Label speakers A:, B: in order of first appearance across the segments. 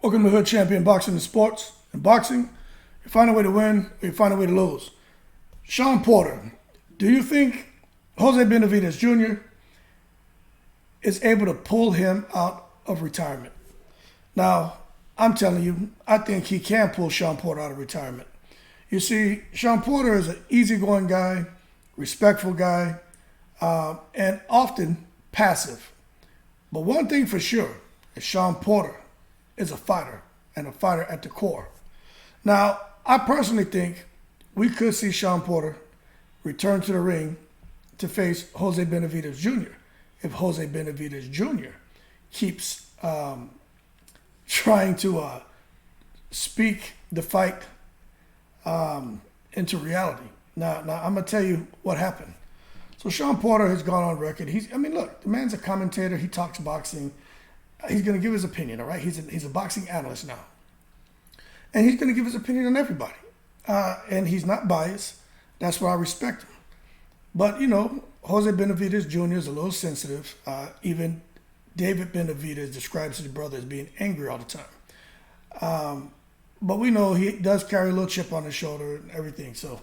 A: Welcome to Hood Champion Boxing and Sports. In boxing, you find a way to win or you find a way to lose. Shawn Porter, do you think Jose Benavediz Jr. is able to pull him out of retirement? Now, I'm telling you, I think he can pull Shawn Porter out of retirement. You see, Shawn Porter is an easygoing guy, respectful guy, and often passive. But one thing for sure is Shawn Porter is a fighter and a fighter at the core. Now, I personally think we could see Shawn Porter return to the ring to face Jose Benavediz Jr. if Jose Benavediz Jr. keeps trying to speak the fight into reality. Now, I'm going to tell you what happened. So Shawn Porter has gone on record. Look, the man's a commentator. He talks boxing. He's going to give his opinion, all right? He's a boxing analyst now. And he's going to give his opinion on everybody. And he's not biased. That's why I respect him. But, Jose Benavediz Jr. is a little sensitive. Even David Benavediz describes his brother as being angry all the time. But we know he does carry a little chip on his shoulder and everything. So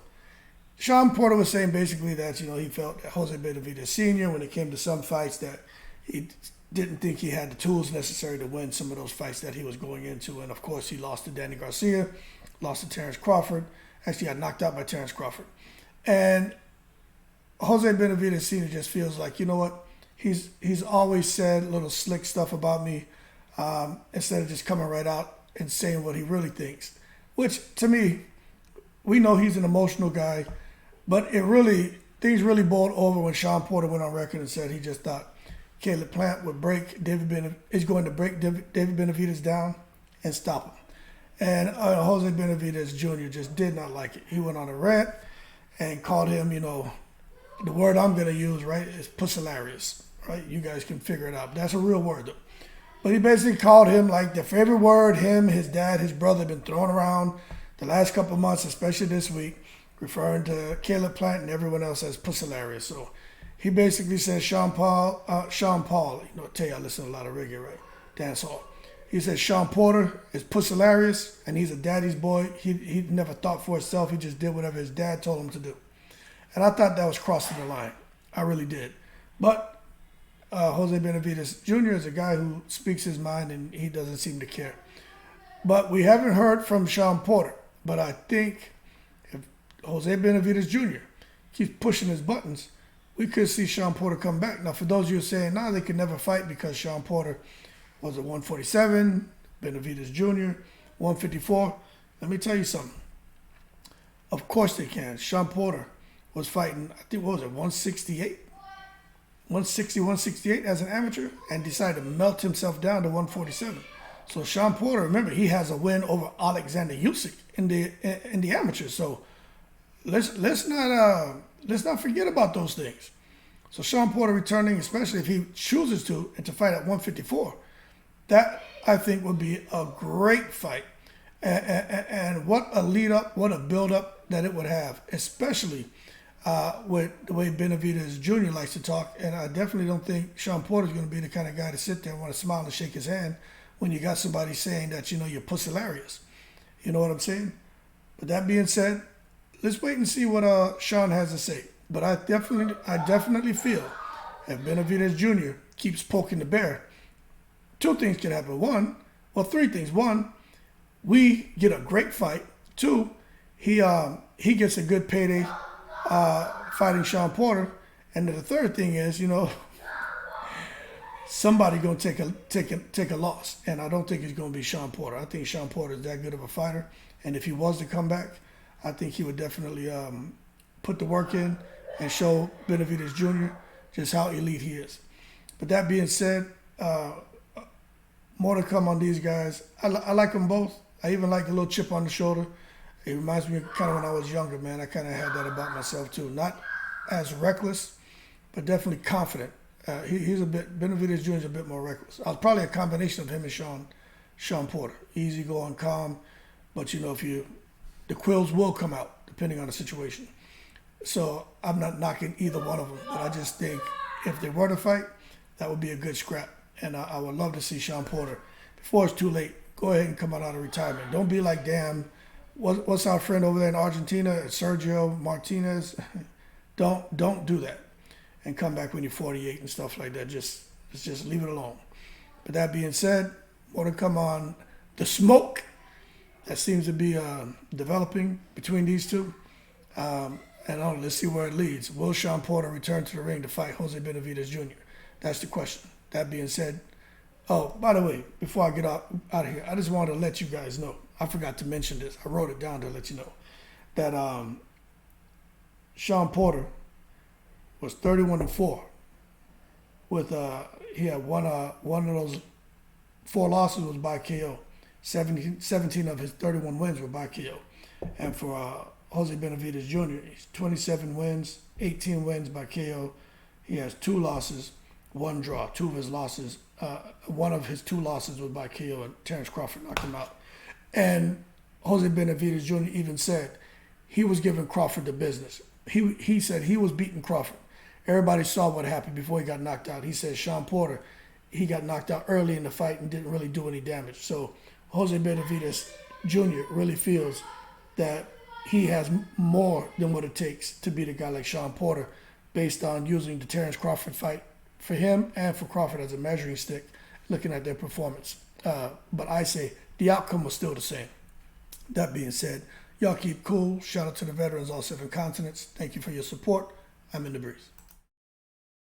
A: Shawn Porter was saying basically that, he felt that Jose Benavediz Sr., when it came to some fights, that he didn't think he had the tools necessary to win some of those fights that he was going into. And, of course, he lost to Danny Garcia, lost to Terrence Crawford. Actually got knocked out by Terrence Crawford. And Jose Benavediz Sr. just feels like, you know what? He's always said little slick stuff about me instead of just coming right out and saying what he really thinks. Which, to me, we know he's an emotional guy. But things really boiled over when Shawn Porter went on record and said he just thought Caleb Plant would is going to break David Benavidez down and stop him. And Jose Benavediz Jr. just did not like it. He went on a rant and called him, the word I'm going to use, right, is pussilarious, right? You guys can figure it out. That's a real word, though. But he basically called him like the favorite word him, his dad, his brother have been throwing around the last couple of months, especially this week, referring to Caleb Plant and everyone else as pussilarious. So he basically said Sean Paul, I tell you I listen to a lot of reggae, right? Dance hall. He said Shawn Porter is pussilarious and he's a daddy's boy. He never thought for himself. He just did whatever his dad told him to do. And I thought that was crossing the line. I really did. But Jose Benavediz Jr. is a guy who speaks his mind and he doesn't seem to care. But we haven't heard from Shawn Porter. But I think if Jose Benavediz Jr. keeps pushing his buttons, we could see Shawn Porter come back. Now, for those of you saying, they could never fight because Shawn Porter was at 147, Benavediz Jr., 154. Let me tell you something. Of course they can. Shawn Porter was fighting, I think, 168? 160, 168 as an amateur and decided to melt himself down to 147. So Shawn Porter, remember, he has a win over Alexander Usyk in the amateurs. So let's not forget about those things. So Shawn Porter returning, especially if he chooses to, and to fight at 154, that I think would be a great fight. And what a lead up, what a build up that it would have, especially with the way Benavediz Jr. likes to talk. And I definitely don't think Shawn Porter is going to be the kind of guy to sit there and want to smile and shake his hand when you got somebody saying that, you're pussilarious. You know what I'm saying? But that being said, let's wait and see what Shawn has to say. But I definitely feel if Benavediz Jr. keeps poking the bear, two things can happen. Three things. One, we get a great fight. Two, he gets a good payday fighting Shawn Porter. And then the third thing is, somebody gonna take a loss. And I don't think it's gonna be Shawn Porter. I think Shawn Porter is that good of a fighter. And if he was to come back, I think he would definitely put the work in and show Benavediz Jr. just how elite he is. But that being said, more to come on these guys. I like them both. I even like the little chip on the shoulder. It reminds me of kind of when I was younger, man. I kind of had that about myself too. Not as reckless, but definitely confident. Benavediz Jr. is a bit more reckless. I was probably a combination of him and Shawn Porter. Easy going, calm, but the quills will come out depending on the situation. So I'm not knocking either one of them, but I just think if they were to fight, that would be a good scrap. And I would love to see Shawn Porter, before it's too late, go ahead and come out of retirement. Don't be like, damn, what's our friend over there in Argentina, Sergio Martinez? Don't do that, and come back when you're 48 and stuff like that. Just leave it alone. But that being said, more to come on the smoke that seems to be developing between these two. And let's see where it leads. Will Shawn Porter return to the ring to fight Jose Benavediz Jr.? That's the question. That being said, oh, by the way, before I get out of here, I just wanted to let you guys know. I forgot to mention this. I wrote it down to let you know that Shawn Porter was 31-4 with he had one of those 4 losses was by KO. 17 of his 31 wins were by KO. And for Jose Benavediz Jr., he's 27 wins, 18 wins by KO. He has 2 losses, 1 draw. 2 of his losses, one of his 2 losses was by KO, and Terrence Crawford knocked him out. And Jose Benavediz Jr. even said he was giving Crawford the business. He said he was beating Crawford. Everybody saw what happened before he got knocked out. He said Shawn Porter, he got knocked out early in the fight and didn't really do any damage. So Jose Benavediz Jr. really feels that he has more than what it takes to beat a guy like Shawn Porter based on using the Terrence Crawford fight for him and for Crawford as a measuring stick, looking at their performance. But I say the outcome was still the same. That being said, y'all keep cool. Shout out to the veterans, all 7 continents. Thank you for your support. I'm in the breeze.